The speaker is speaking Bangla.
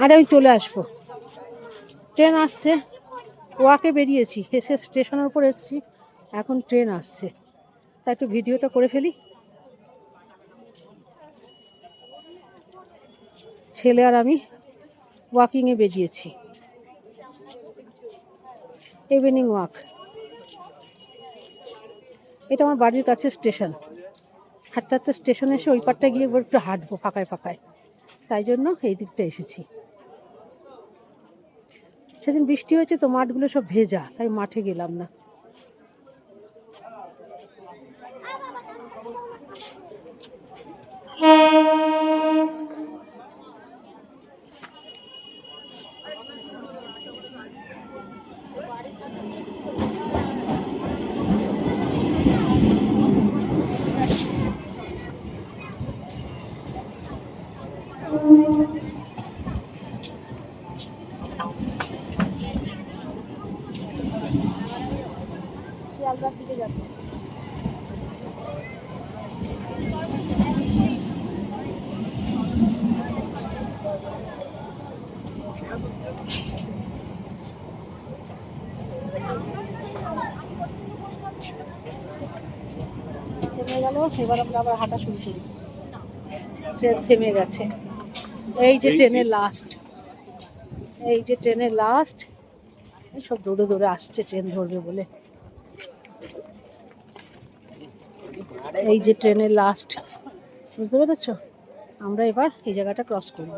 আর আমি চলে আসবো। ট্রেন আসছে, ওয়াকে বেরিয়েছি, এসে স্টেশনের উপর এসেছি, এখন ট্রেন আসছে, তাই একটু ভিডিওটা করে ফেলি। ছেলে আর আমি ওয়াকিংয়ে বেরিয়েছি, ইভিনিং ওয়াক। এটা আমার বাড়ির কাছে স্টেশন, হাঁটতে হাঁটতে স্টেশনে এসে ওই পারটা গিয়ে একটু হাঁটবো ফাঁকায় ফাঁকায়, তাই জন্য এই দিকটা এসেছি। সেদিন বৃষ্টি হয়েছে তো, মাঠগুলো সব ভেজা, তাই মাঠে গেলাম না। শিয়ালদার দিকে যাচ্ছে। থেমে গেল, এবার আমরা আবার হাঁটা শুরু করি। ট্রেন থেমে গেছে, এই যে ট্রেনের লাস্ট, এই যে ট্রেনের লাস্ট। সব দৌড়ে দৌড়ে আসছে ট্রেন ধরবে বলে। এই যে ট্রেনের লাস্ট, বুঝতে পেরেছ? আমরা এবার এই জায়গাটা ক্রস করব।